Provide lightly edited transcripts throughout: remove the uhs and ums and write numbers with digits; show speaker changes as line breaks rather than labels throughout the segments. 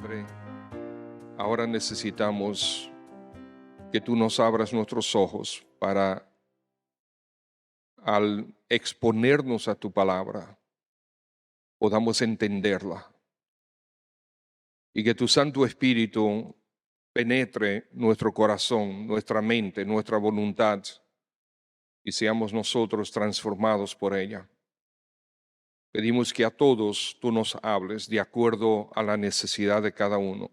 Padre, ahora necesitamos que tú nos abras nuestros ojos para, al exponernos a tu palabra, podamos entenderla y que tu Santo Espíritu penetre nuestro corazón, nuestra mente, nuestra voluntad y seamos nosotros transformados por ella. Pedimos que a todos tú nos hables de acuerdo a la necesidad de cada uno.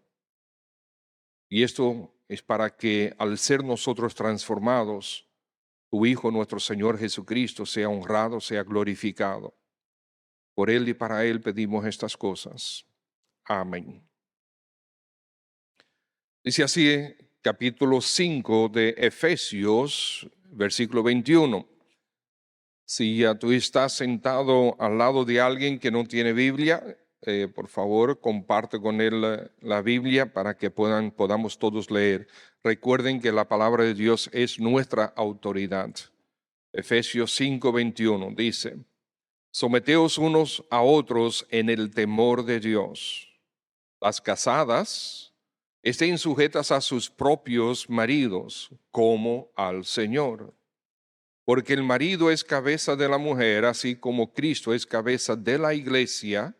Y esto es para que al ser nosotros transformados, tu Hijo, nuestro Señor Jesucristo, sea honrado, sea glorificado. Por Él y para Él pedimos estas cosas. Amén. Dice así, capítulo 5 de Efesios, versículo 21. Si ya tú estás sentado al lado de alguien que no tiene Biblia, por favor, comparte con él la Biblia para que podamos todos leer. Recuerden que la palabra de Dios es nuestra autoridad. Efesios 5:21 dice, someteos unos a otros en el temor de Dios. Las casadas estén sujetas a sus propios maridos, como al Señor. Porque el marido es cabeza de la mujer, así como Cristo es cabeza de la iglesia,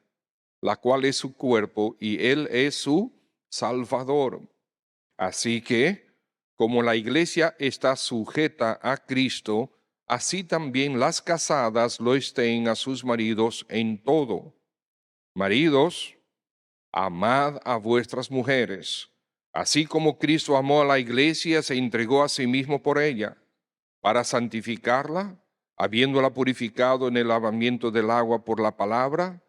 la cual es su cuerpo, y Él es su Salvador. Así que, como la iglesia está sujeta a Cristo, así también las casadas lo estén a sus maridos en todo. Maridos, amad a vuestras mujeres, así como Cristo amó a la iglesia, se entregó a sí mismo por ella, para santificarla, habiéndola purificado en el lavamiento del agua por la palabra,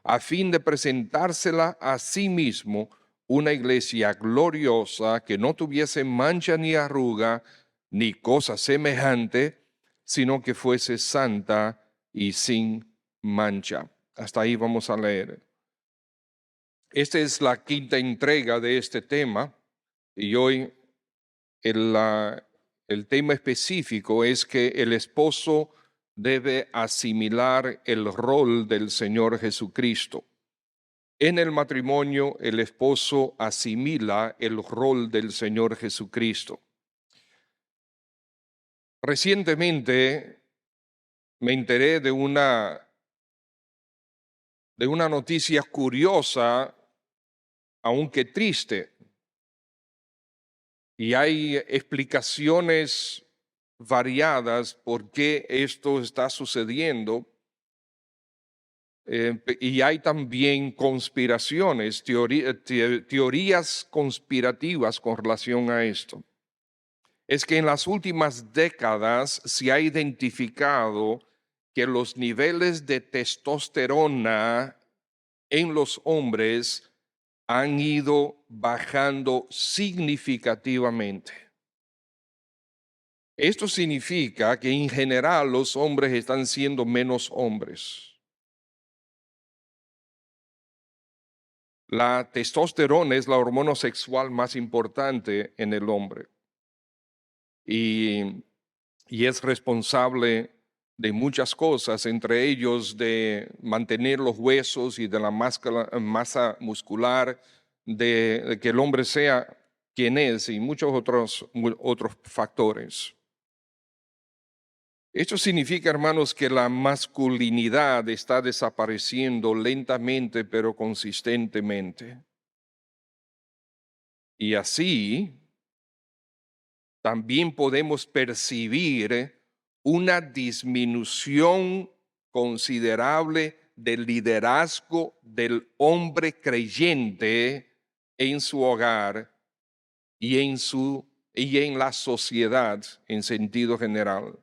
a fin de presentársela a sí mismo una iglesia gloriosa que no tuviese mancha ni arruga ni cosa semejante, sino que fuese santa y sin mancha. Hasta ahí vamos a leer. Esta es la quinta entrega de este tema y hoy el tema específico es que el esposo debe asimilar el rol del Señor Jesucristo. En el matrimonio, el esposo asimila el rol del Señor Jesucristo. Recientemente me enteré de una noticia curiosa, aunque triste, y hay explicaciones variadas por qué esto está sucediendo. Y hay también conspiraciones, teorías conspirativas con relación a esto. Es que en las últimas décadas se ha identificado que los niveles de testosterona en los hombres han ido bajando significativamente. Esto significa que en general los hombres están siendo menos hombres. La testosterona es la hormona sexual más importante en el hombre y es responsable de muchas cosas, entre ellos de mantener los huesos y de la masa muscular, de que el hombre sea quien es y muchos otros factores. Esto significa, hermanos, que la masculinidad está desapareciendo lentamente pero consistentemente. Y así también podemos percibir una disminución considerable del liderazgo del hombre creyente en su hogar y en la sociedad en sentido general.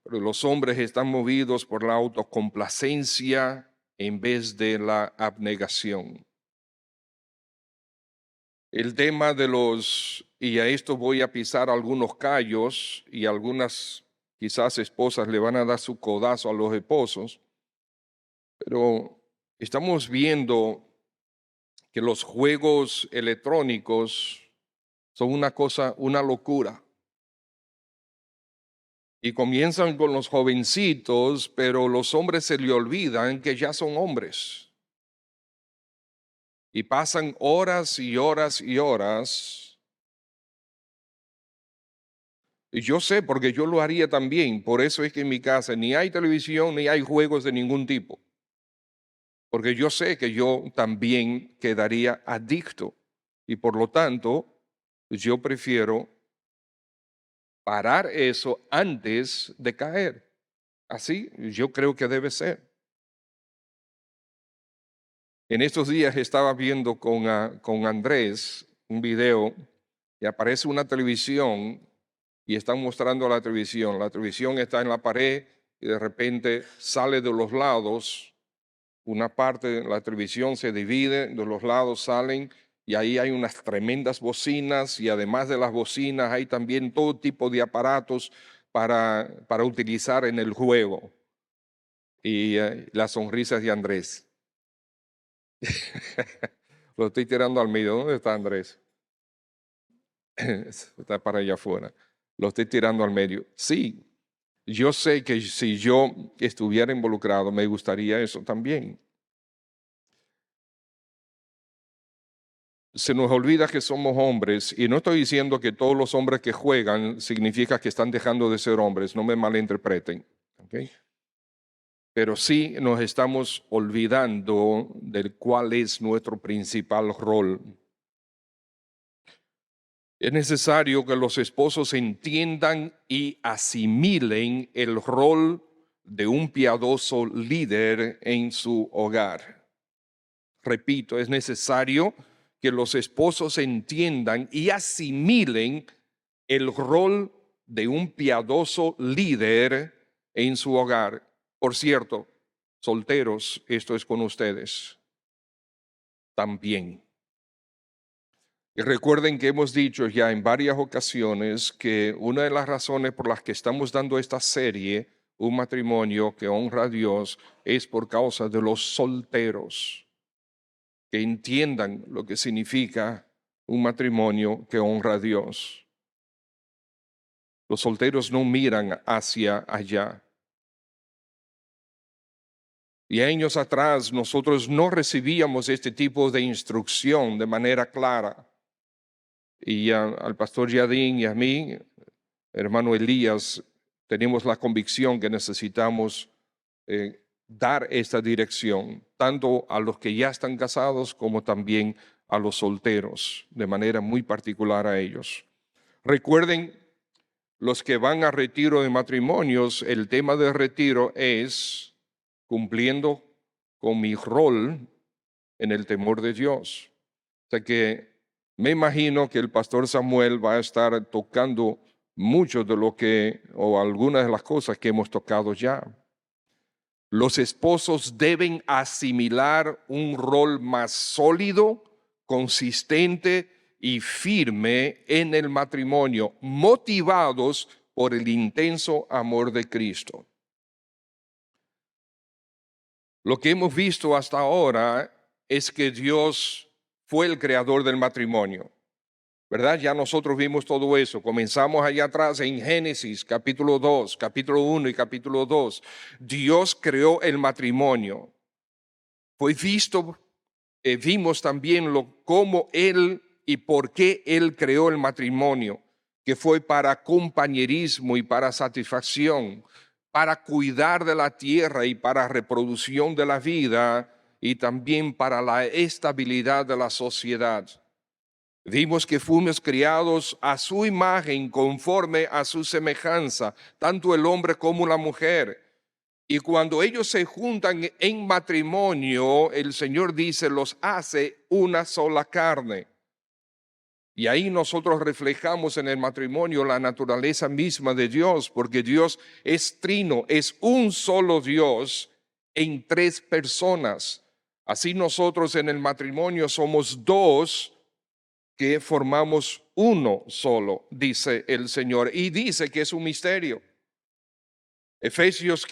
Pero los hombres están movidos por la autocomplacencia en vez de la abnegación. El tema y a esto voy a pisar algunos callos y algunas quizás esposas le van a dar su codazo a los esposos, pero estamos viendo que los juegos electrónicos son una locura. Y comienzan con los jovencitos, pero los hombres se le olvidan que ya son hombres. y pasan horas y horas y horas. Y yo sé, porque yo lo haría también. Por eso es que en mi casa ni hay televisión ni hay juegos de ningún tipo. Porque yo sé que yo también quedaría adicto. Y por lo tanto, yo prefiero parar eso antes de caer. Así yo creo que debe ser. En estos días estaba viendo con Andrés un video y aparece una televisión y están mostrando la televisión. La televisión está en la pared y de repente sale de los lados. Una parte de la televisión se divide, de los lados salen y ahí hay unas tremendas bocinas y además de las bocinas hay también todo tipo de aparatos para utilizar en el juego. Y las sonrisas de Andrés. Lo estoy tirando al medio. ¿Dónde está Andrés? Está para allá afuera. Lo estoy tirando al medio. Sí, yo sé que si yo estuviera involucrado, me gustaría eso también. Se nos olvida que somos hombres, y no estoy diciendo que todos los hombres que juegan significa que están dejando de ser hombres, no me malinterpreten. ¿Okay? Pero sí nos estamos olvidando del cuál es nuestro principal rol. Es necesario que los esposos entiendan y asimilen el rol de un piadoso líder en su hogar. Repito, es necesario que los esposos entiendan y asimilen el rol de un piadoso líder en su hogar. Por cierto, solteros, esto es con ustedes también. Y recuerden que hemos dicho ya en varias ocasiones que una de las razones por las que estamos dando esta serie, Un matrimonio que honra a Dios, es por causa de los solteros, que entiendan lo que significa un matrimonio que honra a Dios. Los solteros no miran hacia allá. Y años atrás nosotros no recibíamos este tipo de instrucción de manera clara. Y al pastor Yadín y a mí, hermano Elías, tenemos la convicción que necesitamos dar esta dirección, tanto a los que ya están casados como también a los solteros, de manera muy particular a ellos. Recuerden, los que van a retiro de matrimonios, el tema de retiro es cumpliendo con mi rol en el temor de Dios. O sea que me imagino que el pastor Samuel va a estar tocando mucho de lo que, o algunas de las cosas que hemos tocado ya. Los esposos deben asimilar un rol más sólido, consistente y firme en el matrimonio, motivados por el intenso amor de Cristo. Lo que hemos visto hasta ahora es que Dios fue el creador del matrimonio, ¿verdad? Ya nosotros vimos todo eso. Comenzamos allá atrás en Génesis, capítulo 2, capítulo 1 y capítulo 2. Dios creó el matrimonio. Fue visto, vimos también cómo Él y por qué Él creó el matrimonio, que fue para compañerismo y para satisfacción, para cuidar de la tierra y para reproducción de la vida y también para la estabilidad de la sociedad. Vimos que fuimos criados a su imagen, conforme a su semejanza, tanto el hombre como la mujer. Y cuando ellos se juntan en matrimonio, el Señor dice, los hace una sola carne. Y ahí nosotros reflejamos en el matrimonio la naturaleza misma de Dios, porque Dios es trino, es un solo Dios en tres personas. Así nosotros en el matrimonio somos dos que formamos uno solo, dice el Señor, y dice que es un misterio. Efesios,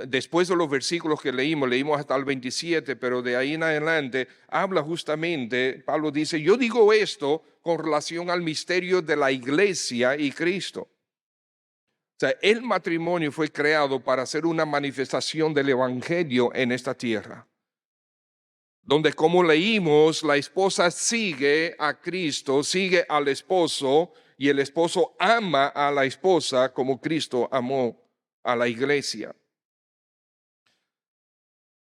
después de los versículos que leímos hasta el 27, pero de ahí en adelante habla justamente, Pablo dice, yo digo esto con relación al misterio de la iglesia y Cristo. O sea, el matrimonio fue creado para ser una manifestación del evangelio en esta tierra. donde, como leímos, la esposa sigue a Cristo, sigue al esposo, y el esposo ama a la esposa como Cristo amó a la iglesia.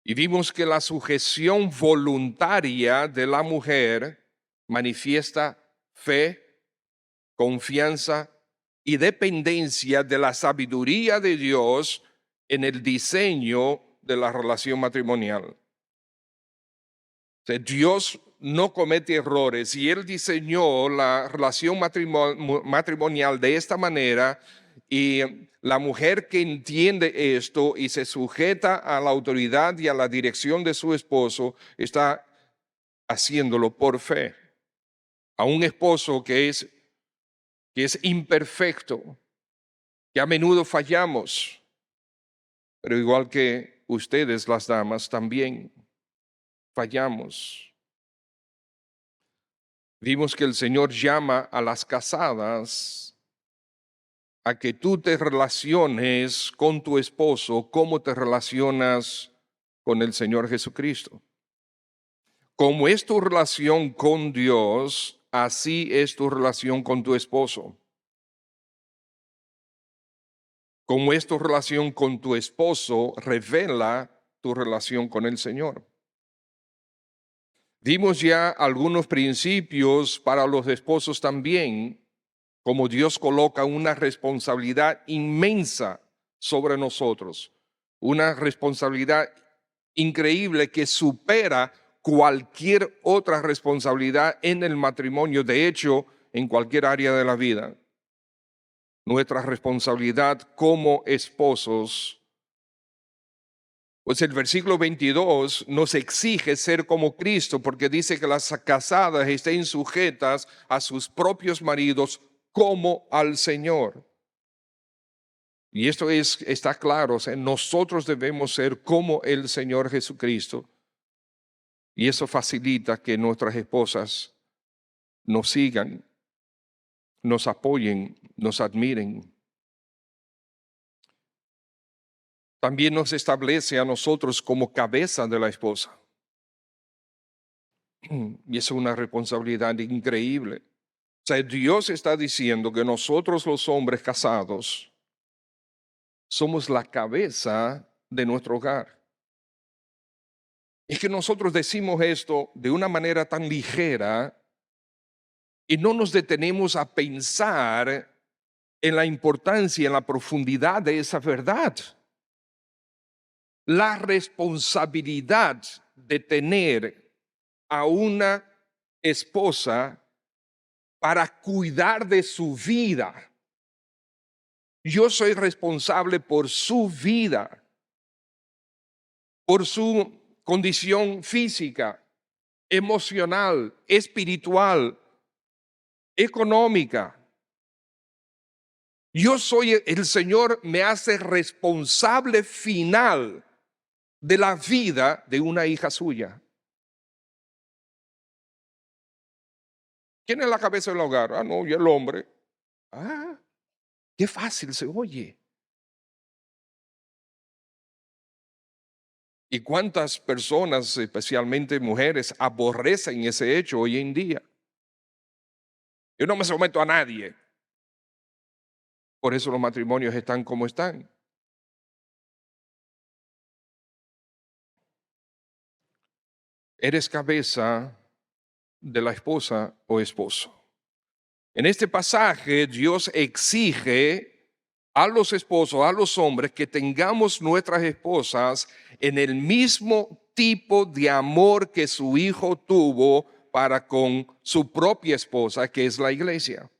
Y vimos que la sujeción voluntaria de la mujer manifiesta fe, confianza y dependencia de la sabiduría de Dios en el diseño de la relación matrimonial. O sea, Dios no comete errores y Él diseñó la relación matrimonial de esta manera, y la mujer que entiende esto y se sujeta a la autoridad y a la dirección de su esposo está haciéndolo por fe. A un esposo que es imperfecto, que a menudo fallamos, pero igual que ustedes, las damas, también fallamos. Vimos que el Señor llama a las casadas a que tú te relaciones con tu esposo como te relacionas con el Señor Jesucristo. Como es tu relación con Dios, así es tu relación con tu esposo. Como es tu relación con tu esposo, revela tu relación con el Señor. Dimos ya algunos principios para los esposos también, como Dios coloca una responsabilidad inmensa sobre nosotros, una responsabilidad increíble que supera cualquier otra responsabilidad en el matrimonio, de hecho, en cualquier área de la vida. Nuestra responsabilidad como esposos. Pues el versículo 22 nos exige ser como Cristo, porque dice que las casadas estén sujetas a sus propios maridos como al Señor. Y esto está claro, o sea, nosotros debemos ser como el Señor Jesucristo. Y eso facilita que nuestras esposas nos sigan, nos apoyen, nos admiren. También nos establece a nosotros como cabeza de la esposa. Y es una responsabilidad increíble. O sea, Dios está diciendo que nosotros los hombres casados somos la cabeza de nuestro hogar. Es que nosotros decimos esto de una manera tan ligera y no nos detenemos a pensar en la importancia, en la profundidad de esa verdad. La responsabilidad de tener a una esposa para cuidar de su vida. Yo soy responsable por su vida, por su condición física, emocional, espiritual, económica. Yo soy, el Señor me hace responsable final de la vida de una hija suya. ¿Quién es la cabeza del hogar? Ah, no, y el hombre. Ah, qué fácil se oye. ¿Y cuántas personas, especialmente mujeres, aborrecen ese hecho hoy en día? Yo no me someto a nadie. Por eso los matrimonios están como están. Eres cabeza de la esposa o esposo. En este pasaje Dios exige a los esposos, a los hombres, que tengamos nuestras esposas en el mismo tipo de amor que su hijo tuvo para con su propia esposa, que es la iglesia.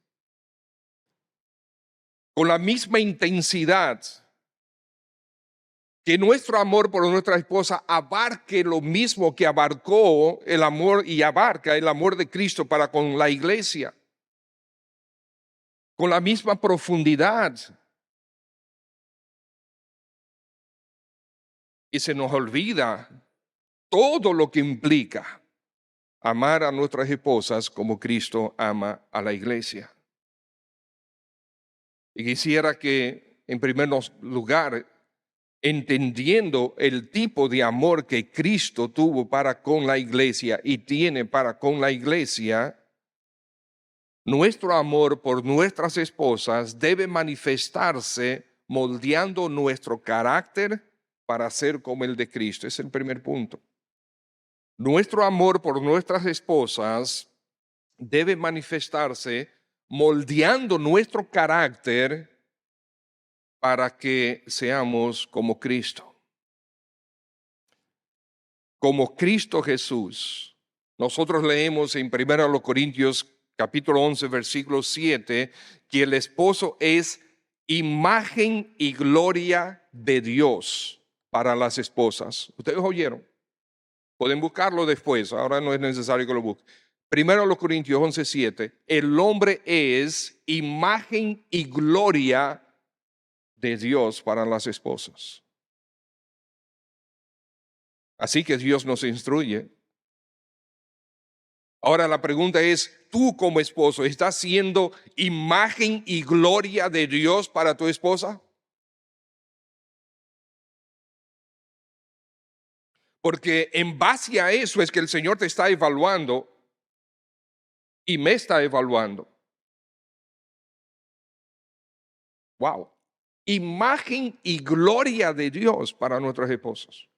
Con la misma intensidad, que nuestro amor por nuestra esposa abarque lo mismo que abarcó el amor y abarca el amor de Cristo para con la iglesia. Con la misma profundidad. Y se nos olvida todo lo que implica amar a nuestras esposas como Cristo ama a la iglesia. Y quisiera que, en primer lugar, entendiendo el tipo de amor que Cristo tuvo para con la iglesia y tiene para con la iglesia, nuestro amor por nuestras esposas debe manifestarse moldeando nuestro carácter para ser como el de Cristo. Es el primer punto. Nuestro amor por nuestras esposas debe manifestarse moldeando nuestro carácter para que seamos como Cristo. Como Cristo Jesús. Nosotros leemos en 1 Corintios capítulo 11, versículo 7, que el esposo es imagen y gloria de Dios para las esposas. ¿Ustedes oyeron? Pueden buscarlo después, ahora no es necesario que lo busquen. 1 Corintios 11, 7, el hombre es imagen y gloria de Dios para las esposas. Así que Dios nos instruye. Ahora la pregunta es, tú como esposo, ¿estás siendo imagen y gloria de Dios para tu esposa? Porque en base a eso es que el Señor te está evaluando y me está evaluando. Wow. Imagen y gloria de Dios para nuestras esposas.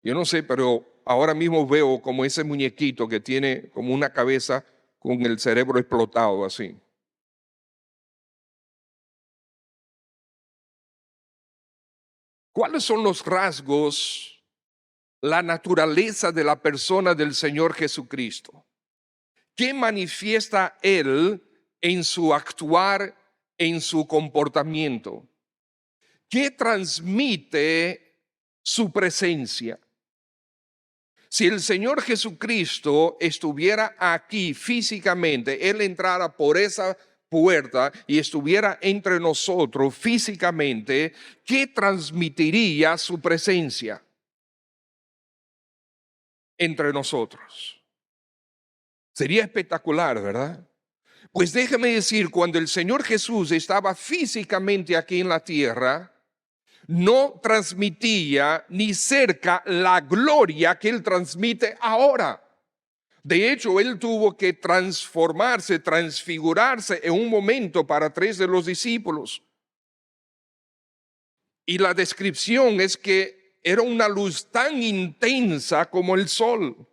Yo no sé, pero ahora mismo veo como ese muñequito que tiene como una cabeza con el cerebro explotado así. ¿Cuáles son los rasgos, la naturaleza de la persona del Señor Jesucristo? ¿Qué manifiesta Él en su actuar, en su comportamiento? ¿Qué transmite su presencia? Si el Señor Jesucristo estuviera aquí físicamente, Él entrara por esa puerta y estuviera entre nosotros físicamente, ¿qué transmitiría su presencia entre nosotros? Sería espectacular, ¿verdad? Pues déjeme decir, cuando el Señor Jesús estaba físicamente aquí en la tierra, no transmitía ni cerca la gloria que Él transmite ahora. De hecho, Él tuvo que transformarse, transfigurarse en un momento para 3 de los discípulos. Y la descripción es que era una luz tan intensa como el sol.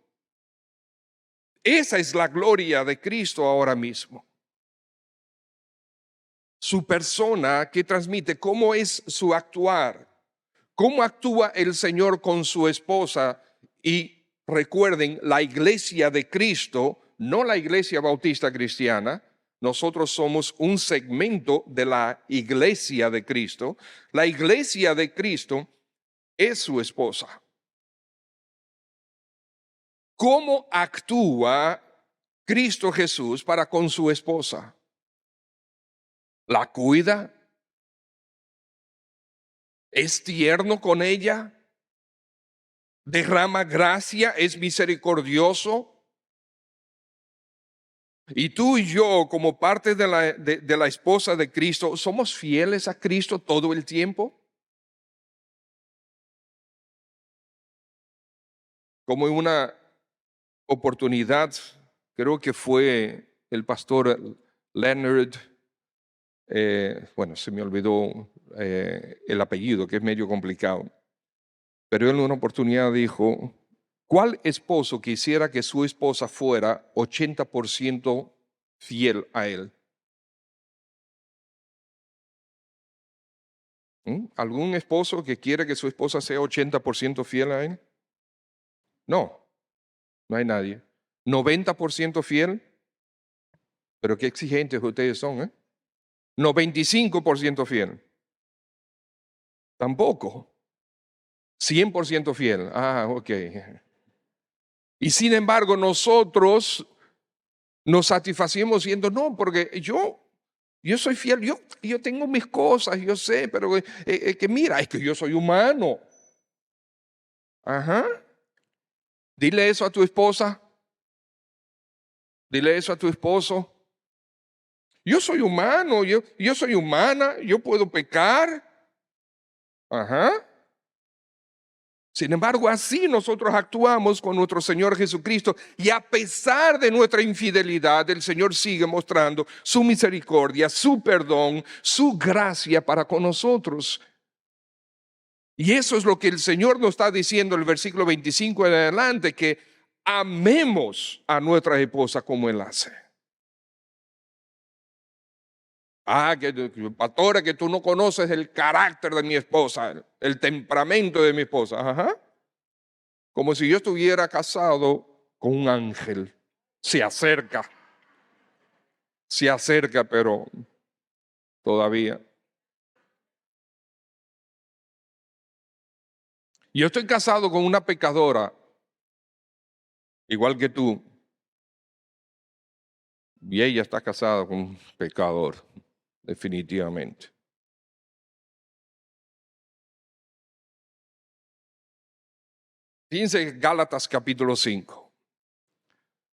Esa es la gloria de Cristo ahora mismo. Su persona que transmite, cómo es su actuar, cómo actúa el Señor con su esposa. Y recuerden, la iglesia de Cristo, no la iglesia bautista cristiana, nosotros somos un segmento de la iglesia de Cristo. La iglesia de Cristo es su esposa. ¿Cómo actúa Cristo Jesús para con su esposa? ¿La cuida? ¿Es tierno con ella? ¿Derrama gracia? ¿Es misericordioso? Y tú y yo, como parte de la esposa de Cristo, ¿somos fieles a Cristo todo el tiempo? Como en una oportunidad, creo que fue el pastor Leonard, bueno, se me olvidó el apellido, que es medio complicado, pero él en una oportunidad dijo, ¿cuál esposo quisiera que su esposa fuera 80% fiel a él? ¿Algún esposo que quiere que su esposa sea 80% fiel a él? No, no hay nadie. ¿90% fiel? Pero qué exigentes ustedes son, ¿eh? 95% fiel. Tampoco. 100% fiel. Ah, ok. Y sin embargo, nosotros nos satisfacimos siendo, no, porque yo soy fiel, yo tengo mis cosas, yo sé, pero que mira, es que yo soy humano. Ajá. Dile eso a tu esposa. Dile eso a tu esposo. Yo soy humano, yo soy humana, yo puedo pecar. Ajá. Sin embargo, así nosotros actuamos con nuestro Señor Jesucristo y a pesar de nuestra infidelidad, el Señor sigue mostrando su misericordia, su perdón, su gracia para con nosotros. Y eso es lo que el Señor nos está diciendo en el versículo 25 en adelante, que amemos a nuestra esposa como Él hace. Pastora, que tú no conoces el carácter de mi esposa, el temperamento de mi esposa. Ajá. Como si yo estuviera casado con un ángel. Se acerca, pero todavía. Yo estoy casado con una pecadora, igual que tú, y ella está casada con un pecador, definitivamente. Fíjense Gálatas capítulo 5.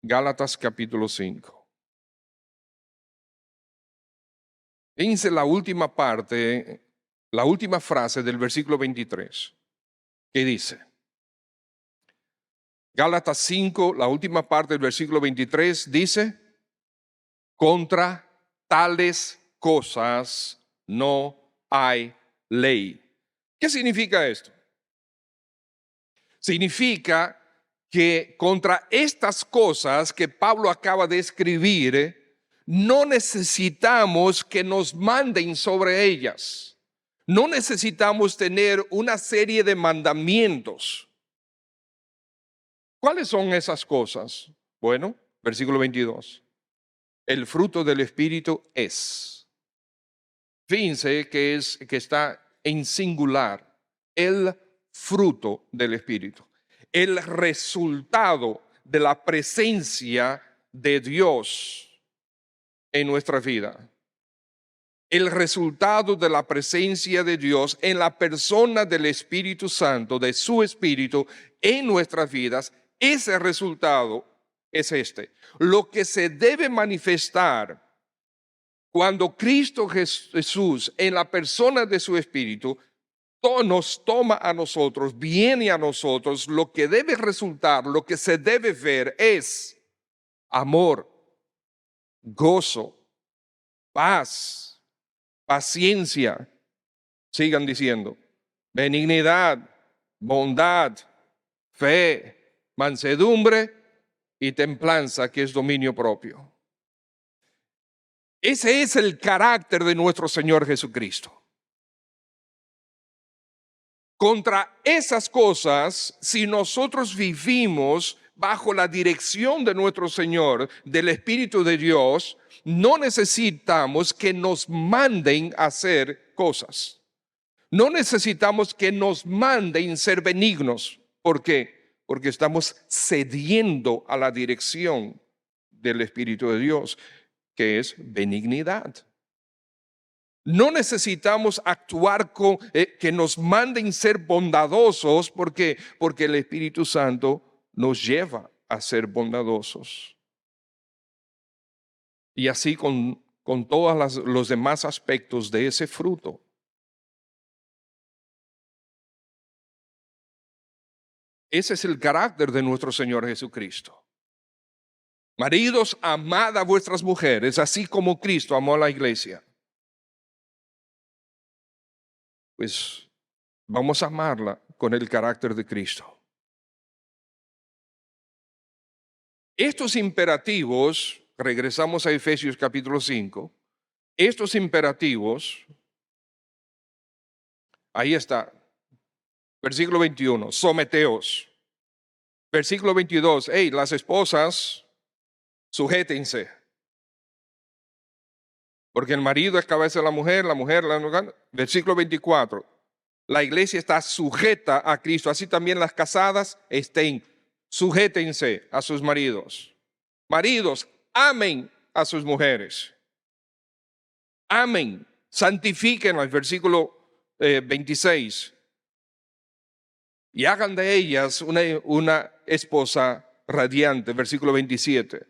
Gálatas capítulo 5. Fíjense la última parte, la última frase del versículo 23, que dice, Gálatas 5, la última parte del versículo 23 dice, contra tales cosas no hay ley. ¿Qué significa esto? Significa que contra estas cosas que Pablo acaba de escribir, no necesitamos que nos manden sobre ellas. No necesitamos tener una serie de mandamientos. ¿Cuáles son esas cosas? Bueno, versículo 22. El fruto del Espíritu es. Fíjense que está en singular. El fruto del Espíritu. El resultado de la presencia de Dios en nuestra vida. El resultado de la presencia de Dios en la persona del Espíritu Santo, de su Espíritu en nuestras vidas, ese resultado es este. Lo que se debe manifestar cuando Cristo Jesús en la persona de su Espíritu nos toma a nosotros, viene a nosotros, lo que debe resultar, lo que se debe ver es amor, gozo, paz, paciencia, sigan diciendo, benignidad, bondad, fe, mansedumbre y templanza, que es dominio propio. Ese es el carácter de nuestro Señor Jesucristo. Contra esas cosas, si nosotros vivimos bajo la dirección de nuestro Señor, del Espíritu de Dios, no necesitamos que nos manden a hacer cosas. No necesitamos que nos manden ser benignos. ¿Por qué? Porque estamos cediendo a la dirección del Espíritu de Dios, que es benignidad. No necesitamos actuar con que nos manden ser bondadosos porque el Espíritu Santo nos lleva a ser bondadosos. Y así con todos los demás aspectos de ese fruto. Ese es el carácter de nuestro Señor Jesucristo. Maridos, amad a vuestras mujeres, así como Cristo amó a la iglesia. Pues vamos a amarla con el carácter de Cristo. Estos imperativos, regresamos a Efesios capítulo 5, estos imperativos, ahí está, versículo 21, someteos. Versículo 22, las esposas, sujétense. Porque el marido es cabeza de la mujer, versículo 24, la iglesia está sujeta a Cristo, así también las casadas sujétense a sus maridos. Maridos, amen a sus mujeres. Amen, santifíquenlas, versículo 26. Y hagan de ellas una esposa radiante, versículo 27.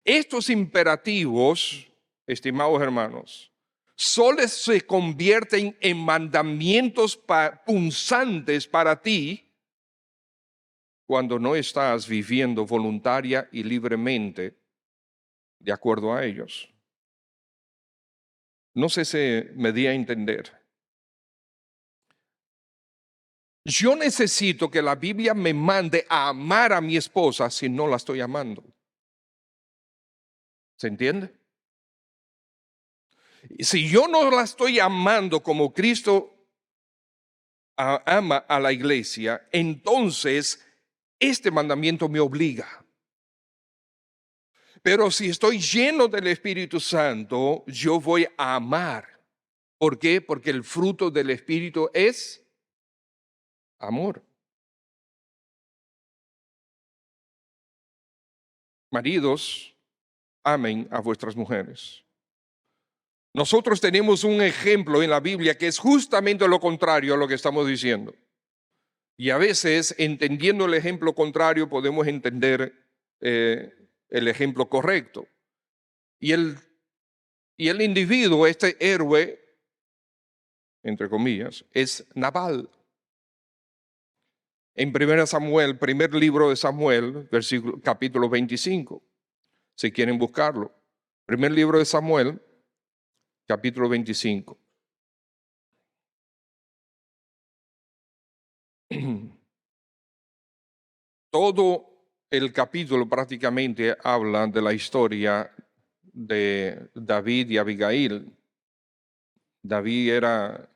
Estos imperativos estimados hermanos, solo se convierten en mandamientos punzantes para ti cuando no estás viviendo voluntaria y libremente de acuerdo a ellos. No sé si me di a entender. Yo necesito que la Biblia me mande a amar a mi esposa si no la estoy amando. ¿Se entiende? Si yo no la estoy amando como Cristo ama a la iglesia, entonces este mandamiento me obliga. Pero si estoy lleno del Espíritu Santo, yo voy a amar. ¿Por qué? Porque el fruto del Espíritu es amor. Maridos, amen a vuestras mujeres. Nosotros tenemos un ejemplo en la Biblia que es justamente lo contrario a lo que estamos diciendo. Y a veces, entendiendo el ejemplo contrario, podemos entender el ejemplo correcto. Y el individuo, este héroe, entre comillas, es Nabal. En 1 Samuel, primer libro de Samuel, capítulo 25, si quieren buscarlo. Primer libro de Samuel, capítulo 25. Todo el capítulo prácticamente habla de la historia de David y Abigail. David era,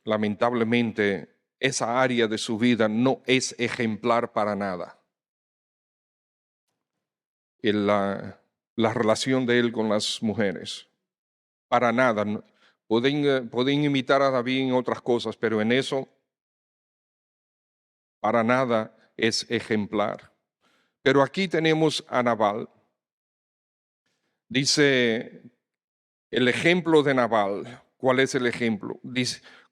lamentablemente, esa área de su vida no es ejemplar para nada. La relación de él con las mujeres, para nada. Pueden imitar a David en otras cosas, pero en eso, para nada es ejemplar. Pero aquí tenemos a Nabal. Dice el ejemplo de Nabal. ¿Cuál es el ejemplo?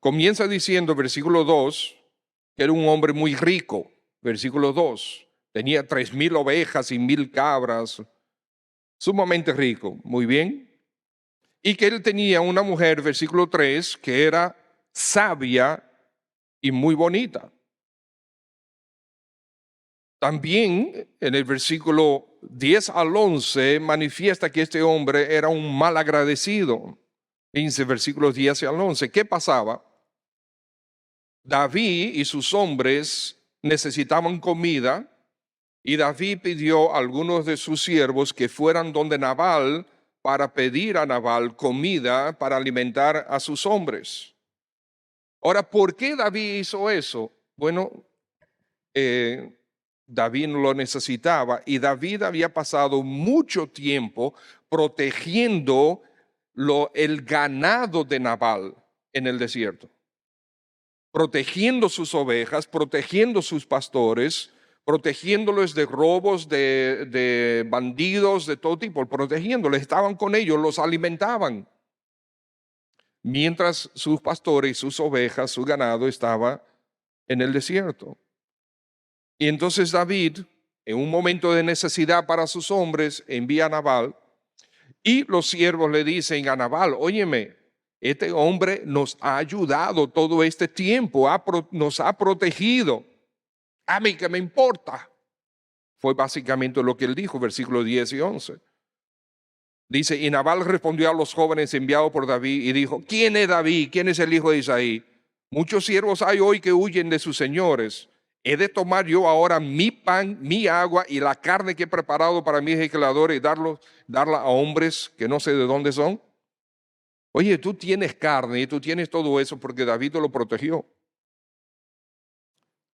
Comienza diciendo, versículo 2, que era un hombre muy rico. Versículo 2, tenía 3,000 ovejas y 1,000 cabras. Sumamente rico, muy bien. Y que él tenía una mujer, versículo 3, que era sabia y muy bonita. También en el versículo 10 al 11 manifiesta que este hombre era un mal agradecido. 15 versículos 10 al 11. ¿Qué pasaba? David y sus hombres necesitaban comida y David pidió a algunos de sus siervos que fueran donde Nabal para pedir a Nabal comida para alimentar a sus hombres. Ahora, ¿por qué David hizo eso? Bueno, David no lo necesitaba y David había pasado mucho tiempo protegiendo el ganado de Nabal en el desierto, protegiendo sus ovejas, protegiendo sus pastores, protegiéndolos de robos, de bandidos, de todo tipo, protegiéndolos, estaban con ellos, los alimentaban, mientras sus pastores, sus ovejas, su ganado estaba en el desierto. Y entonces David, en un momento de necesidad para sus hombres, envía a Nabal y los siervos le dicen a Nabal, óyeme, este hombre nos ha ayudado todo este tiempo, nos ha protegido. A mí que me importa. Fue básicamente lo que él dijo, versículos 10 y 11. Dice, y Nabal respondió a los jóvenes enviados por David y dijo, ¿quién es David? ¿Quién es el hijo de Isaí? Muchos siervos hay hoy que huyen de sus señores. ¿He de tomar yo ahora mi pan, mi agua y la carne que he preparado para mis legisladores y darla a hombres que no sé de dónde son? Oye, tú tienes carne y tú tienes todo eso porque David te lo protegió.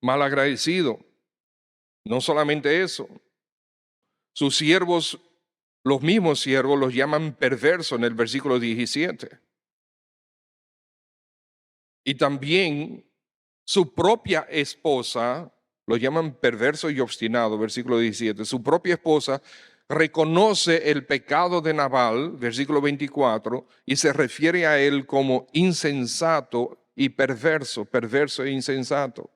Mal agradecido. No solamente eso. Sus siervos, los mismos siervos, los llaman perversos en el versículo 17. Y también su propia esposa, lo llaman perverso y obstinado, versículo 17. Su propia esposa reconoce el pecado de Nabal, versículo 24, y se refiere a él como insensato y perverso, perverso e insensato.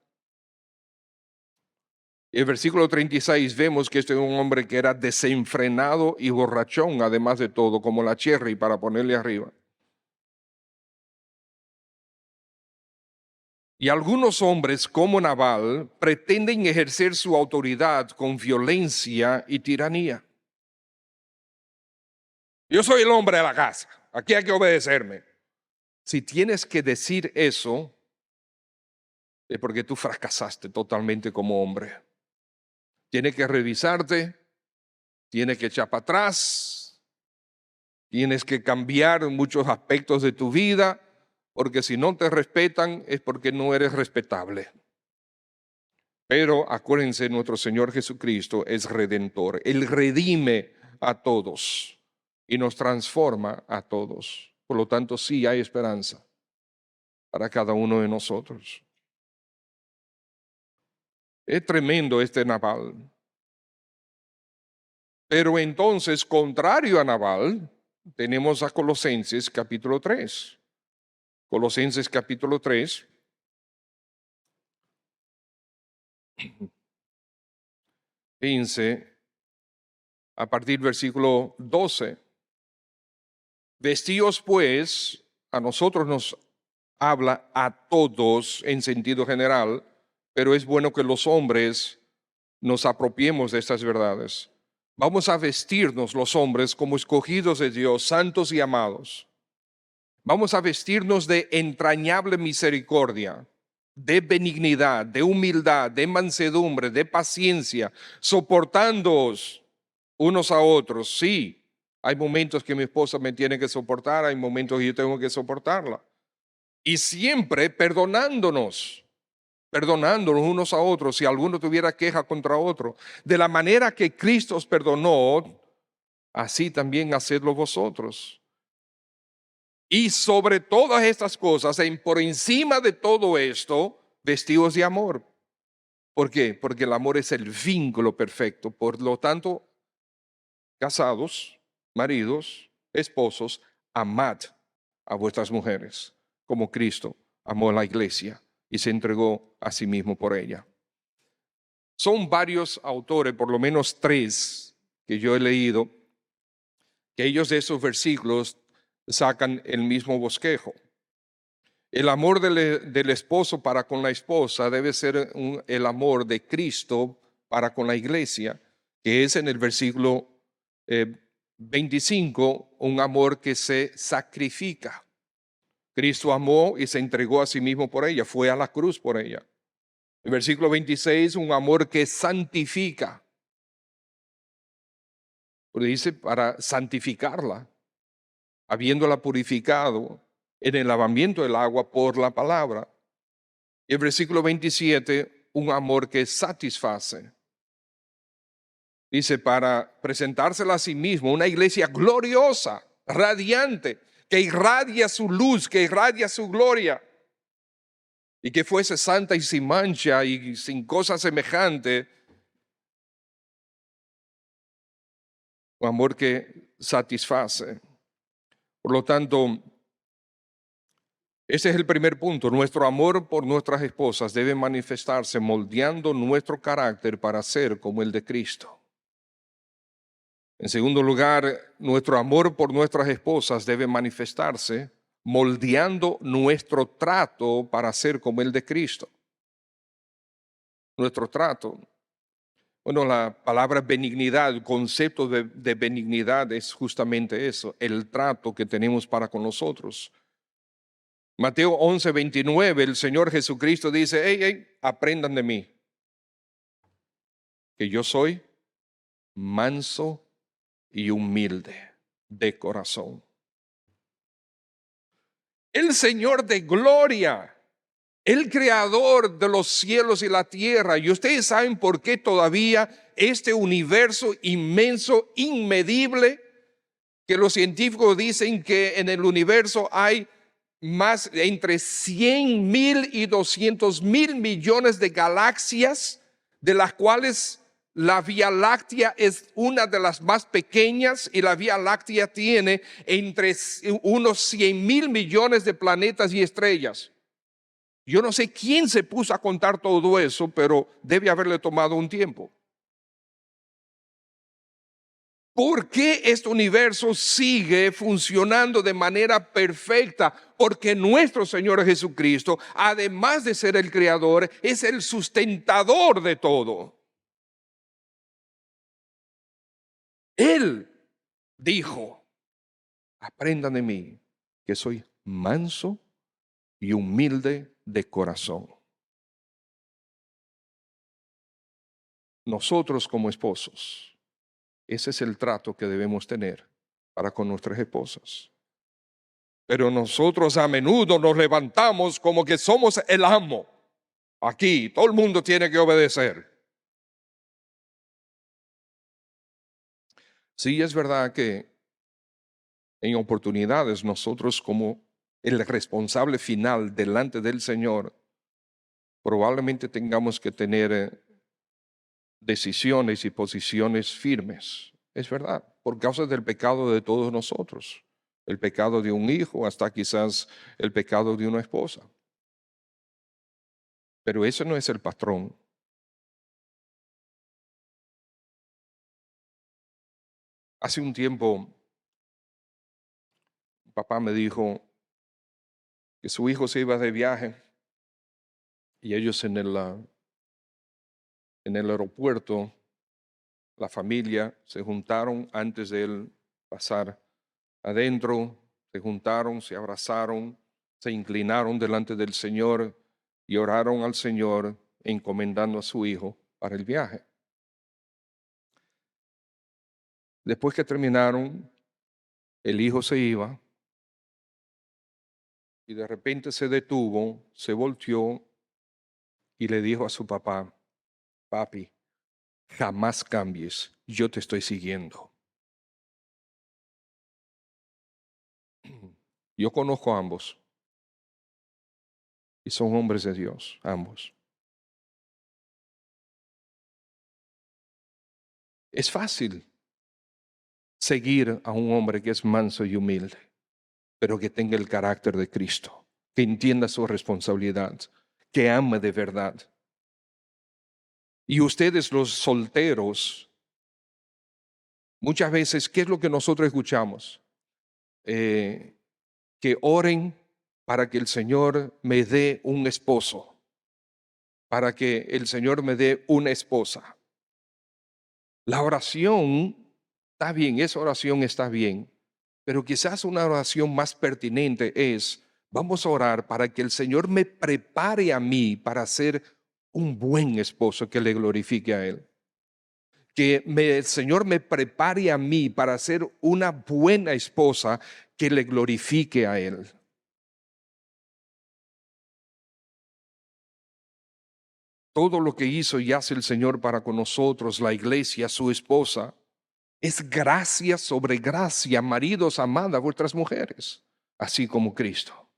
En el versículo 36 vemos que este es un hombre que era desenfrenado y borrachón, además de todo, como la Cherry para ponerle arriba. Y algunos hombres, como Nabal, pretenden ejercer su autoridad con violencia y tiranía. Yo soy el hombre de la casa, aquí hay que obedecerme. Si tienes que decir eso, es porque tú fracasaste totalmente como hombre. Tienes que revisarte, tienes que echar para atrás, tienes que cambiar muchos aspectos de tu vida, porque si no te respetan es porque no eres respetable. Pero acuérdense, nuestro Señor Jesucristo es redentor. Él redime a todos y nos transforma a todos. Por lo tanto, sí hay esperanza para cada uno de nosotros. Es tremendo este Nabal. Pero entonces, contrario a Nabal, tenemos a Colosenses capítulo 3. Colosenses capítulo 3. Fíjense, a partir del versículo 12. Vestíos pues, a nosotros nos habla a todos en sentido general, pero es bueno que los hombres nos apropiemos de estas verdades. Vamos a vestirnos los hombres como escogidos de Dios, santos y amados. Vamos a vestirnos de entrañable misericordia, de benignidad, de humildad, de mansedumbre, de paciencia, soportándoos unos a otros. Sí, hay momentos que mi esposa me tiene que soportar, hay momentos que yo tengo que soportarla. Y siempre perdonándonos unos a otros, si alguno tuviera queja contra otro. De la manera que Cristo os perdonó, así también hacedlo vosotros. Y sobre todas estas cosas, por encima de todo esto, vestidos de amor. ¿Por qué? Porque el amor es el vínculo perfecto. Por lo tanto, casados, maridos, esposos, amad a vuestras mujeres, como Cristo amó a la iglesia y se entregó a sí mismo por ella. Son varios autores, por lo menos 3 que yo he leído, que ellos de esos versículos sacan el mismo bosquejo. El amor del esposo para con la esposa debe ser el amor de Cristo para con la iglesia, que es en el versículo 25, un amor que se sacrifica. Cristo amó y se entregó a sí mismo por ella, fue a la cruz por ella. El versículo 26, un amor que santifica. Porque dice para santificarla, habiéndola purificado en el lavamiento del agua por la palabra. Y el versículo 27, un amor que satisface. Dice, para presentársela a sí mismo, una iglesia gloriosa, radiante, que irradia su luz, que irradia su gloria, y que fuese santa y sin mancha y sin cosa semejante. Un amor que satisface. Por lo tanto, ese es el primer punto. Nuestro amor por nuestras esposas debe manifestarse moldeando nuestro carácter para ser como el de Cristo. En segundo lugar, nuestro amor por nuestras esposas debe manifestarse moldeando nuestro trato para ser como el de Cristo. Nuestro trato. Bueno, la palabra benignidad, el concepto de benignidad es justamente eso, el trato que tenemos para con nosotros. Mateo 11, 29, el Señor Jesucristo dice, aprendan de mí, que yo soy manso y humilde de corazón. El Señor de gloria, el creador de los cielos y la tierra. Y ustedes saben por qué todavía este universo inmenso, inmedible, que los científicos dicen que en el universo hay más entre 100,000 y 200,000 millones de galaxias, de las cuales la Vía Láctea es una de las más pequeñas, y la Vía Láctea tiene entre unos 100,000 millones de planetas y estrellas. Yo no sé quién se puso a contar todo eso, pero debe haberle tomado un tiempo. ¿Por qué este universo sigue funcionando de manera perfecta? Porque nuestro Señor Jesucristo, además de ser el creador, es el sustentador de todo. Él dijo: aprendan de mí, que soy manso y humilde de corazón. Nosotros como esposos, ese es el trato que debemos tener para con nuestras esposas. Pero nosotros a menudo nos levantamos como que somos el amo. Aquí todo el mundo tiene que obedecer. Sí, es verdad que en oportunidades nosotros, como el responsable final delante del Señor, probablemente tengamos que tener decisiones y posiciones firmes. Es verdad, por causa del pecado de todos nosotros. El pecado de un hijo, hasta quizás el pecado de una esposa. Pero ese no es el patrón. Hace un tiempo, papá me dijo que su hijo se iba de viaje y ellos en el aeropuerto, la familia se juntaron antes de él pasar adentro, se juntaron, se abrazaron, se inclinaron delante del Señor y oraron al Señor encomendando a su hijo para el viaje. Después que terminaron, el hijo se iba y de repente se detuvo, se volteó y le dijo a su papá: papi, jamás cambies, yo te estoy siguiendo. Yo conozco a ambos y son hombres de Dios, ambos. Es fácil seguir a un hombre que es manso y humilde, pero que tenga el carácter de Cristo, que entienda su responsabilidad, que ame de verdad. Y ustedes los solteros, muchas veces, ¿qué es lo que nosotros escuchamos? Que oren para que el Señor me dé un esposo, para que el Señor me dé una esposa. La oración está bien, esa oración está bien, pero quizás una oración más pertinente es: vamos a orar para que el Señor me prepare a mí para ser un buen esposo que le glorifique a Él. El Señor me prepare a mí para ser una buena esposa que le glorifique a Él. Todo lo que hizo y hace el Señor para con nosotros, la iglesia, su esposa, es gracia sobre gracia. Maridos, amad a vuestras mujeres, así como Cristo.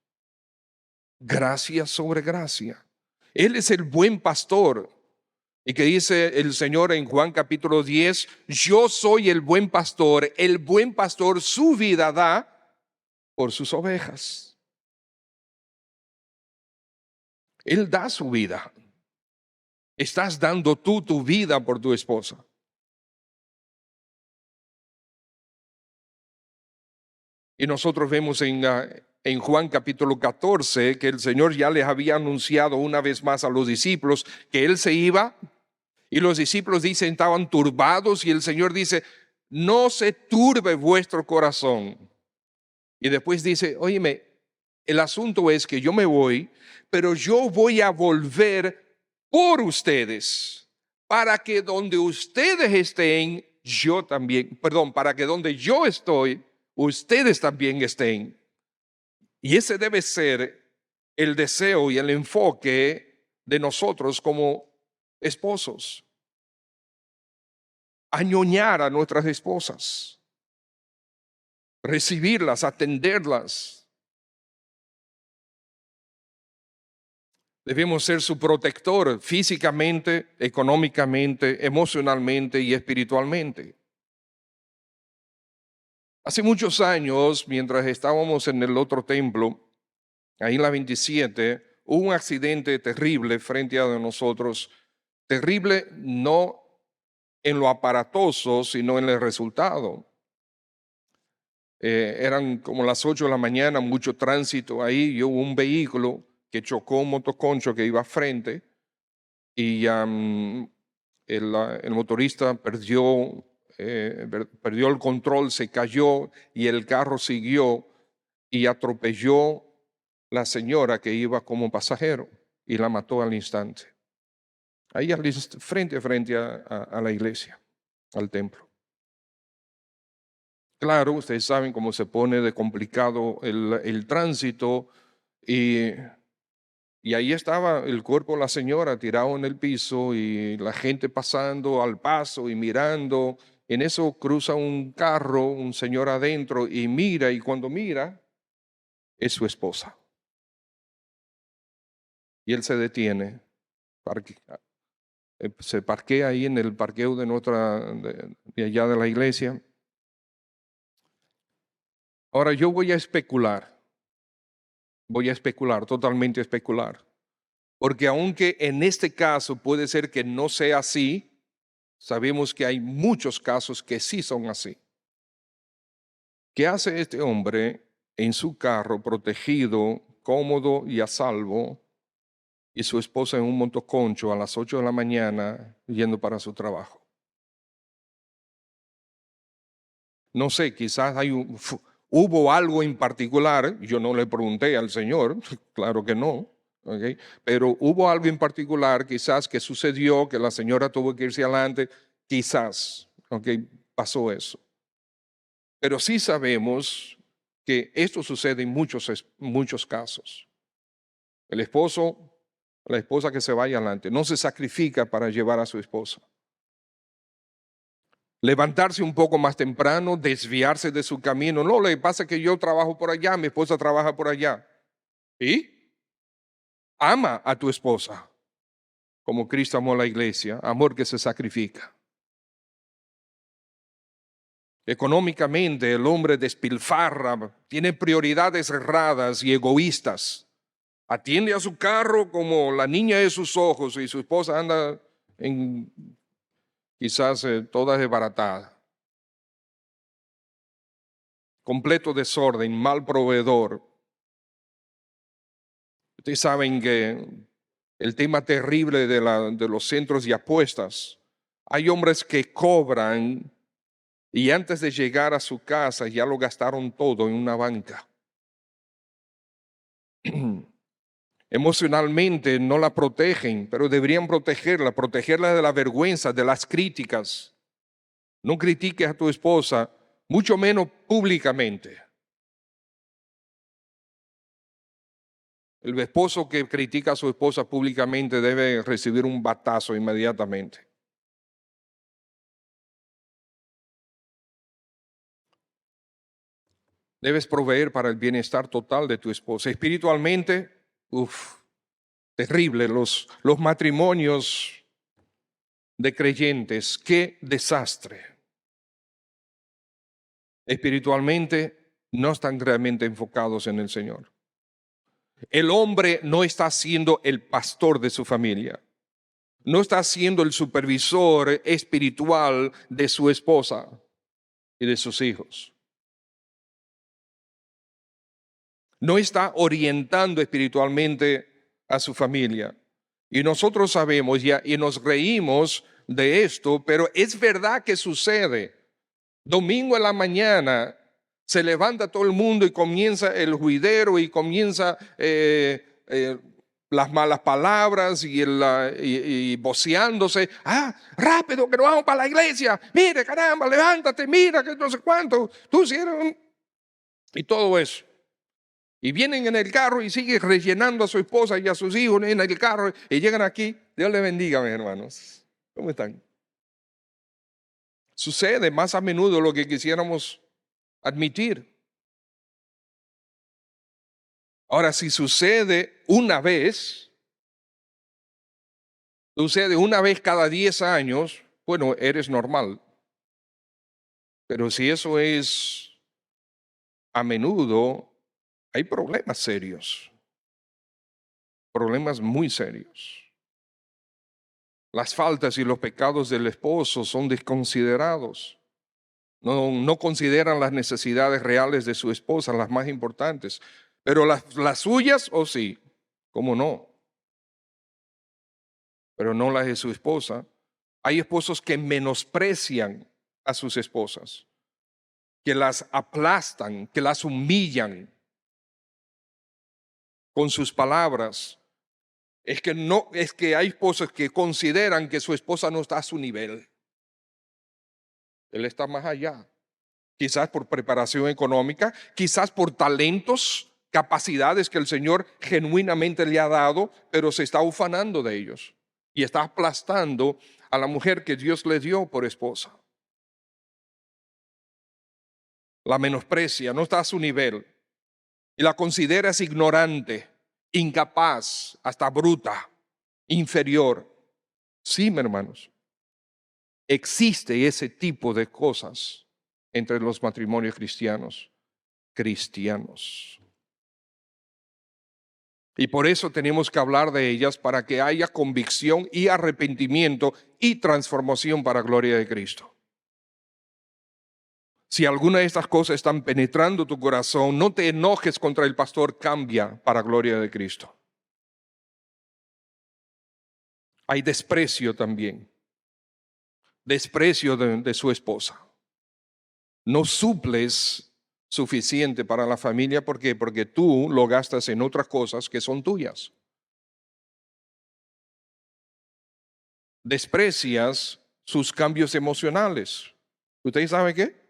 Gracia sobre gracia. Él es el buen pastor. Y que dice el Señor en Juan capítulo 10, yo soy el buen pastor su vida da por sus ovejas. Él da su vida. Estás dando tú tu vida por tu esposa. Y nosotros vemos en Juan capítulo 14 que el Señor ya les había anunciado una vez más a los discípulos que Él se iba, y los discípulos dicen estaban turbados, y el Señor dice: no se turbe vuestro corazón. Y después dice: óyeme, el asunto es que yo me voy, pero yo voy a volver por ustedes, para que donde ustedes estén, yo también, para que donde yo estoy, ustedes también estén. Y ese debe ser el deseo y el enfoque de nosotros como esposos. Añoñar a nuestras esposas, recibirlas, atenderlas. Debemos ser su protector físicamente, económicamente, emocionalmente y espiritualmente. Hace muchos años, mientras estábamos en el otro templo, ahí en la 27, hubo un accidente terrible frente a nosotros, terrible no en lo aparatoso, sino en el resultado. Eran como las 8 de la mañana, mucho tránsito ahí, y hubo un vehículo que chocó un motoconcho que iba frente, y el motorista perdió el control, se cayó, y el carro siguió y atropelló la señora que iba como pasajero y la mató al instante. Ahí frente a la iglesia, al templo. Claro, ustedes saben cómo se pone de complicado el tránsito, y ahí estaba el cuerpo de la señora tirado en el piso y la gente pasando al paso y mirando. En eso cruza un carro, un señor adentro, y mira, y cuando mira, es su esposa. Y él se detiene, se parquea ahí en el parqueo de allá de la iglesia. Ahora yo voy a especular, totalmente especular, porque aunque en este caso puede ser que no sea así, sabemos que hay muchos casos que sí son así. ¿Qué hace este hombre en su carro protegido, cómodo y a salvo, y su esposa en un motoconcho a las 8 de la mañana yendo para su trabajo? No sé, quizás hubo algo en particular, yo no le pregunté al Señor, claro que no, ¿okay? Pero hubo algo en particular quizás que sucedió, que la señora tuvo que irse adelante, quizás, ¿okay? Pasó eso. Pero sí sabemos que esto sucede en muchos casos. El esposo, la esposa que se vaya adelante, no se sacrifica para llevar a su esposa. Levantarse un poco más temprano, desviarse de su camino. No, le pasa que yo trabajo por allá, mi esposa trabaja por allá. ¿Y? Ama a tu esposa, como Cristo amó a la iglesia, amor que se sacrifica. Económicamente el hombre despilfarra, tiene prioridades erradas y egoístas. Atiende a su carro como la niña de sus ojos, y su esposa anda quizás toda desbaratada. Completo desorden, mal proveedor. Ustedes saben que el tema terrible de los centros de apuestas, hay hombres que cobran y antes de llegar a su casa ya lo gastaron todo en una banca. Emocionalmente no la protegen, pero deberían protegerla de la vergüenza, de las críticas. No critiques a tu esposa, mucho menos públicamente. El esposo que critica a su esposa públicamente debe recibir un batazo inmediatamente. Debes proveer para el bienestar total de tu esposa. Espiritualmente, terrible. Los matrimonios de creyentes, qué desastre. Espiritualmente no están realmente enfocados en el Señor. El hombre no está siendo el pastor de su familia. No está siendo el supervisor espiritual de su esposa y de sus hijos. No está orientando espiritualmente a su familia. Y nosotros sabemos ya y nos reímos de esto, pero es verdad que sucede. Domingo en la mañana se levanta todo el mundo y comienza el juidero y comienza las malas palabras y voceándose. Rápido que nos vamos para la iglesia. Mire, caramba, levántate, mira que no sé cuánto. Tú hicieron. Y todo eso. Y vienen en el carro y siguen rellenando a su esposa y a sus hijos en el carro y llegan aquí. Dios les bendiga, mis hermanos. ¿Cómo están? Sucede más a menudo lo que quisiéramos admitir. Ahora, si sucede una vez cada 10 años, bueno, eres normal. Pero si eso es a menudo, hay problemas serios. problemas muy serios. Las faltas y los pecados del esposo son desconsiderados. No consideran las necesidades reales de su esposa, las más importantes. Pero las suyas, oh sí, ¿cómo no? Pero no las de su esposa. Hay esposos que menosprecian a sus esposas, que las aplastan, que las humillan con sus palabras. Es que hay esposos que consideran que su esposa no está a su nivel. Él está más allá. Quizás por preparación económica, quizás por talentos, capacidades que el Señor genuinamente le ha dado, pero se está ufanando de ellos y está aplastando a la mujer que Dios le dio por esposa. La menosprecia, no está a su nivel y la consideras ignorante, incapaz, hasta bruta, inferior. Sí, mis hermanos, existe ese tipo de cosas entre los matrimonios cristianos. Y por eso tenemos que hablar de ellas para que haya convicción y arrepentimiento y transformación para gloria de Cristo. Si alguna de estas cosas están penetrando tu corazón, no te enojes contra el pastor, cambia para gloria de Cristo. Hay desprecio también, desprecio de su esposa. No suples suficiente para la familia, ¿por qué? Porque tú lo gastas en otras cosas que son tuyas. Desprecias sus cambios emocionales. ¿Ustedes saben qué?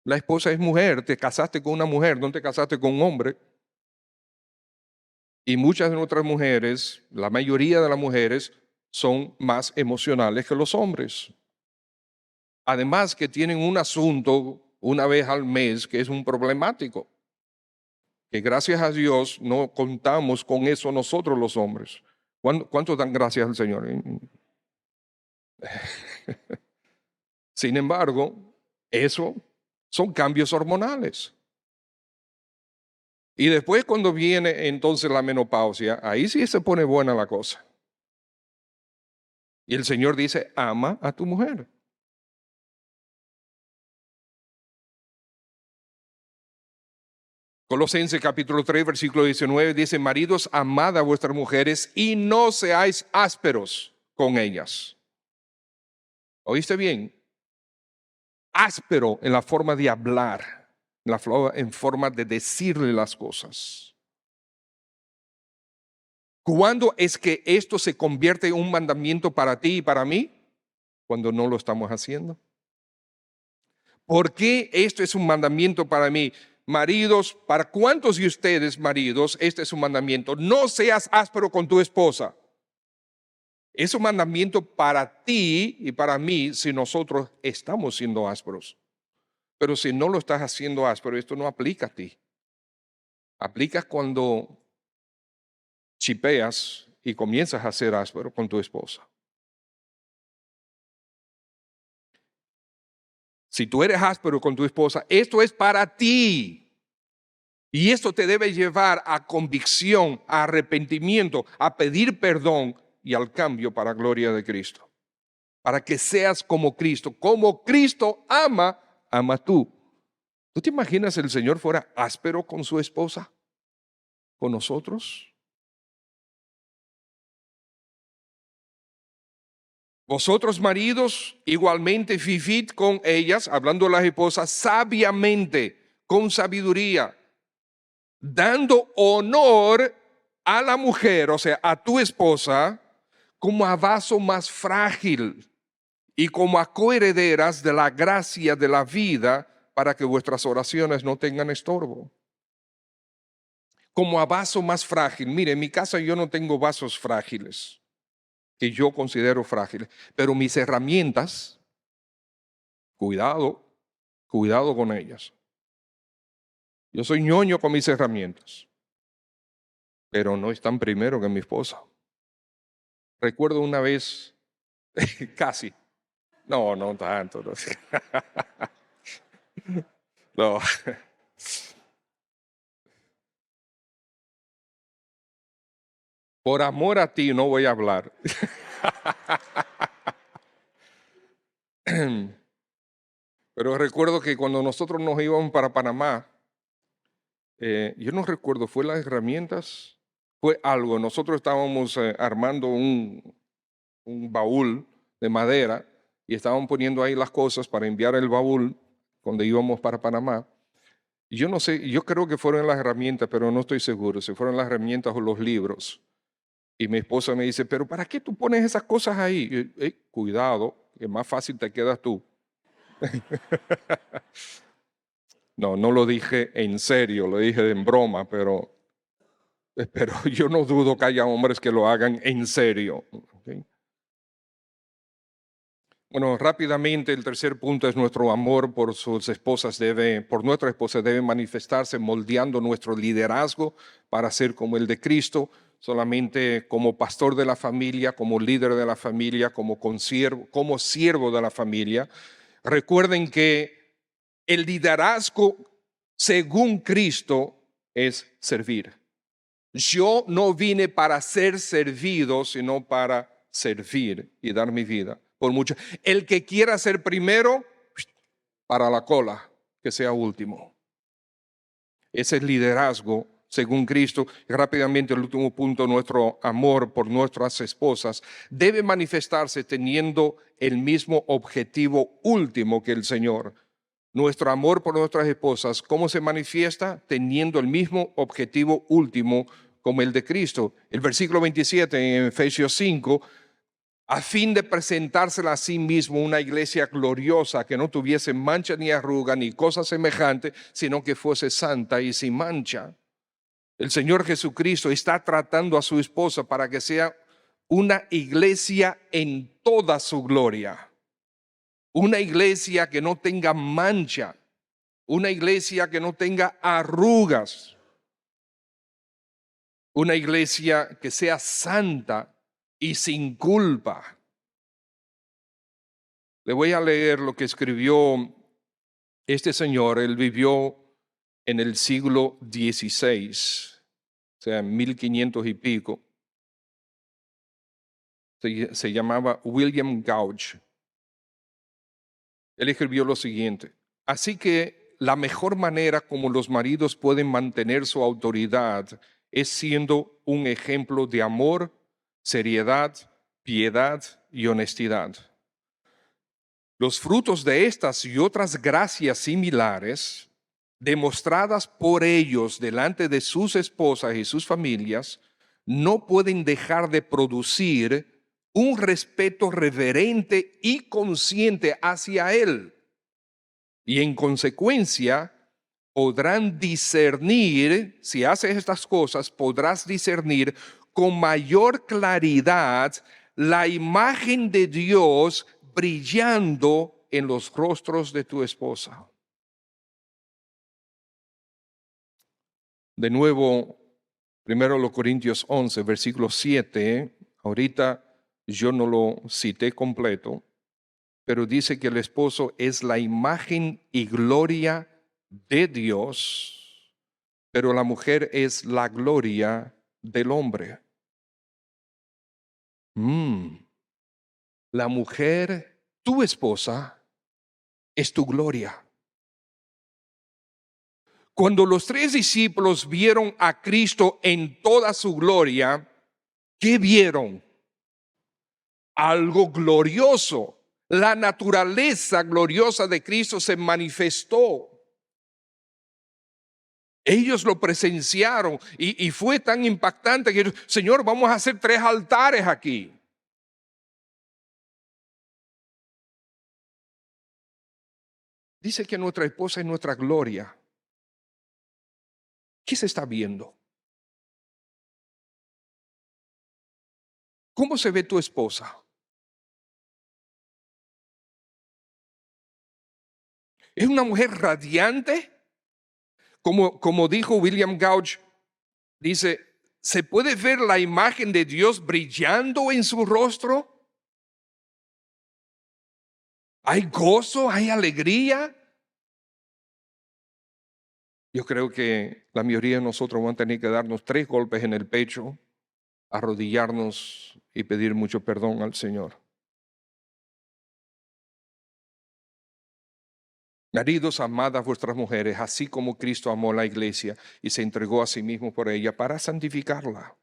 La esposa es mujer, te casaste con una mujer, no te casaste con un hombre. Y muchas de nuestras mujeres, la mayoría de las mujeres, son más emocionales que los hombres. Además que tienen un asunto una vez al mes que es un problemático, que gracias a Dios no contamos con eso nosotros los hombres. ¿Cuánto dan gracias al Señor? Sin embargo, eso son cambios hormonales. Y después cuando viene entonces la menopausia, ahí sí se pone buena la cosa. Y el Señor dice, ama a tu mujer. Colosenses capítulo 3, versículo 19 dice, maridos, amad a vuestras mujeres y no seáis ásperos con ellas. ¿Oíste bien? Áspero en la forma de hablar, en forma de decirle las cosas. ¿Cuándo es que esto se convierte en un mandamiento para ti y para mí? Cuando no lo estamos haciendo. ¿Por qué esto es un mandamiento para mí? Maridos, ¿para cuántos de ustedes, maridos, este es un mandamiento? No seas áspero con tu esposa. Es un mandamiento para ti y para mí si nosotros estamos siendo ásperos. Pero si no lo estás haciendo áspero, esto no aplica a ti. Aplica cuando chipeas y comienzas a ser áspero con tu esposa. Si tú eres áspero con tu esposa, esto es para ti. Y esto te debe llevar a convicción, a arrepentimiento, a pedir perdón y al cambio para gloria de Cristo. Para que seas como Cristo. Como Cristo ama, ama tú. ¿Tú te imaginas el Señor fuera áspero con su esposa? ¿Con nosotros? Vosotros maridos, igualmente vivid con ellas, hablando de las esposas, sabiamente, con sabiduría, dando honor a la mujer, o sea, a tu esposa, como a vaso más frágil y como a coherederas de la gracia de la vida, para que vuestras oraciones no tengan estorbo. Como a vaso más frágil. Mire, en mi casa yo no tengo vasos frágiles, que yo considero frágiles, pero mis herramientas, cuidado con ellas. Yo soy ñoño con mis herramientas, pero no están primero que mi esposa. Recuerdo una vez, casi, no tanto, no, no. Por amor a ti no voy a hablar. Pero recuerdo que cuando nosotros nos íbamos para Panamá, yo no recuerdo, ¿fue las herramientas? Fue algo. Nosotros estábamos armando un baúl de madera y estaban poniendo ahí las cosas para enviar el baúl cuando íbamos para Panamá. Y yo no sé, yo creo que fueron las herramientas, pero no estoy seguro si fueron las herramientas o los libros. Y mi esposa me dice, pero ¿para qué tú pones esas cosas ahí? Y yo, cuidado, que más fácil te quedas tú. No, no lo dije en serio, lo dije en broma, pero yo no dudo que haya hombres que lo hagan en serio. ¿Ok? Bueno, rápidamente el tercer punto es nuestro amor por sus esposas por nuestra esposa debe manifestarse moldeando nuestro liderazgo para ser como el de Cristo, solamente como pastor de la familia, como líder de la familia, como siervo de la familia. Recuerden que el liderazgo según Cristo es servir. Yo no vine para ser servido, sino para servir y dar mi vida por mucho. El que quiera ser primero, para la cola, que sea último. Ese es liderazgo según Cristo. Y rápidamente el último punto, nuestro amor por nuestras esposas debe manifestarse teniendo el mismo objetivo último que el Señor. Nuestro amor por nuestras esposas, ¿cómo se manifiesta? Teniendo el mismo objetivo último como el de Cristo. El versículo 27 en Efesios 5, a fin de presentársela a sí mismo una iglesia gloriosa que no tuviese mancha ni arruga ni cosa semejante, sino que fuese santa y sin mancha. El Señor Jesucristo está tratando a su esposa para que sea una iglesia en toda su gloria. Una iglesia que no tenga mancha, una iglesia que no tenga arrugas, una iglesia que sea santa y sin culpa. Le voy a leer lo que escribió este señor. Él vivió en el siglo XVI, o sea, en 1500 y pico. Se llamaba William Gouge. Él escribió lo siguiente: así que la mejor manera como los maridos pueden mantener su autoridad es siendo un ejemplo de amor, seriedad, piedad y honestidad. Los frutos de estas y otras gracias similares, demostradas por ellos delante de sus esposas y sus familias, no pueden dejar de producir un respeto reverente y consciente hacia Él. Y en consecuencia, podrán discernir, si haces estas cosas, podrás discernir con mayor claridad la imagen de Dios brillando en los rostros de tu esposa. De nuevo, primero los Corintios 11, versículo 7, ahorita yo no lo cité completo, pero dice que el esposo es la imagen y gloria de Dios, pero la mujer es la gloria del hombre. La mujer, tu esposa, es tu gloria. Cuando los 3 discípulos vieron a Cristo en toda su gloria, ¿qué vieron? Algo glorioso. La naturaleza gloriosa de Cristo se manifestó. Ellos lo presenciaron y fue tan impactante que, Señor, vamos a hacer 3 altares aquí. Dice que nuestra esposa es nuestra gloria. ¿Qué se está viendo? ¿Cómo se ve tu esposa? ¿Es una mujer radiante? Como dijo William Gouge, dice, ¿se puede ver la imagen de Dios brillando en su rostro? ¿Hay gozo? ¿Hay alegría? Yo creo que la mayoría de nosotros van a tener que darnos 3 golpes en el pecho arrodillarnos y pedir mucho perdón al Señor. Maridos, amad a vuestras mujeres, así como Cristo amó la iglesia y se entregó a sí mismo por ella para santificarla,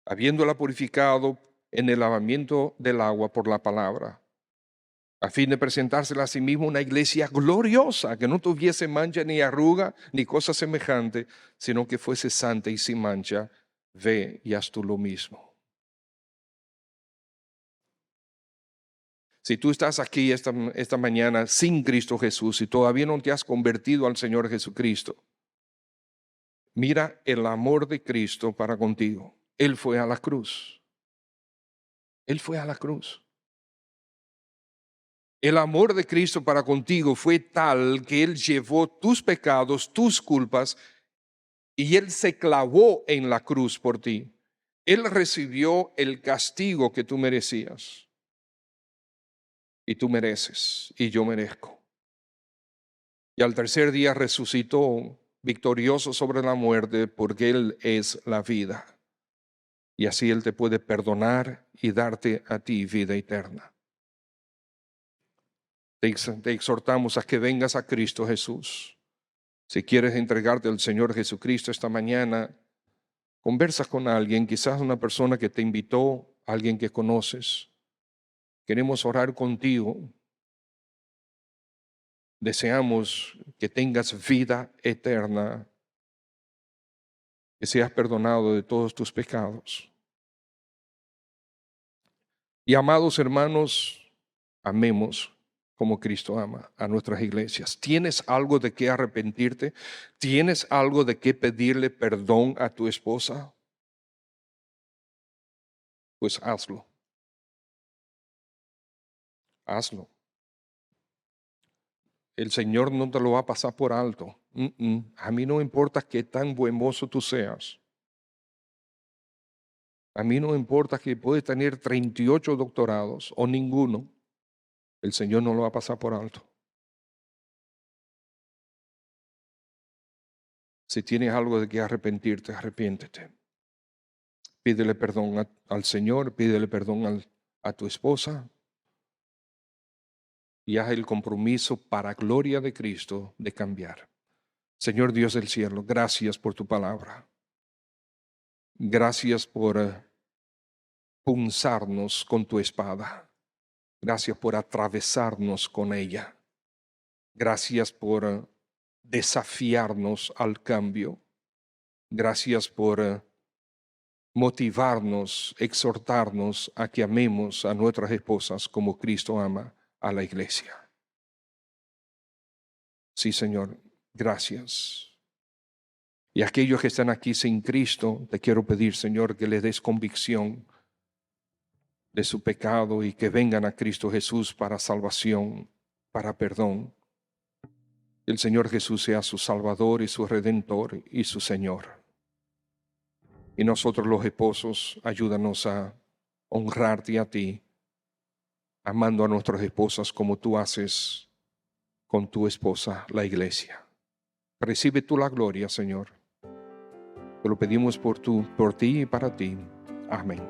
habiéndola purificado en el lavamiento del agua por la palabra, a fin de presentársela a sí mismo una iglesia gloriosa, que no tuviese mancha ni arruga ni cosa semejante, sino que fuese santa y sin mancha. Ve y haz tú lo mismo. Si tú estás aquí esta mañana sin Cristo Jesús y todavía no te has convertido al Señor Jesucristo, mira el amor de Cristo para contigo. Él fue a la cruz. Él fue a la cruz. El amor de Cristo para contigo fue tal que Él llevó tus pecados, tus culpas, y Él se clavó en la cruz por ti. Él recibió el castigo que tú merecías. Y tú mereces, y yo merezco. Y al tercer día resucitó victorioso sobre la muerte, porque Él es la vida. Y así Él te puede perdonar y darte a ti vida eterna. Te exhortamos a que vengas a Cristo Jesús. Si quieres entregarte al Señor Jesucristo esta mañana, conversa con alguien, quizás una persona que te invitó, alguien que conoces. Queremos orar contigo. Deseamos que tengas vida eterna, que seas perdonado de todos tus pecados. Y amados hermanos, amemos como Cristo ama a nuestras iglesias. ¿Tienes algo de qué arrepentirte? ¿Tienes algo de qué pedirle perdón a tu esposa? Pues hazlo. Hazlo. El Señor no te lo va a pasar por alto. A mí no importa qué tan buen mozo tú seas. A mí no importa que puedes tener 38 doctorados o ninguno. El Señor no lo va a pasar por alto. Si tienes algo de que arrepentirte, arrepiéntete. Pídele perdón al Señor, pídele perdón a tu esposa y haz el compromiso para gloria de Cristo de cambiar. Señor Dios del cielo, gracias por tu palabra. Gracias por punzarnos con tu espada. Gracias por atravesarnos con ella. Gracias por desafiarnos al cambio. Gracias por motivarnos, exhortarnos a que amemos a nuestras esposas como Cristo ama a la iglesia. Sí, Señor, gracias. Y aquellos que están aquí sin Cristo, te quiero pedir, Señor, que les des convicción de su pecado y que vengan a Cristo Jesús para salvación, para perdón. El Señor Jesús sea su Salvador y su Redentor y su Señor. Y nosotros los esposos, ayúdanos a honrarte a ti, amando a nuestras esposas como tú haces con tu esposa, la iglesia. Recibe tú la gloria, Señor. Te lo pedimos por ti y para ti. Amén.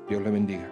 Dios le bendiga.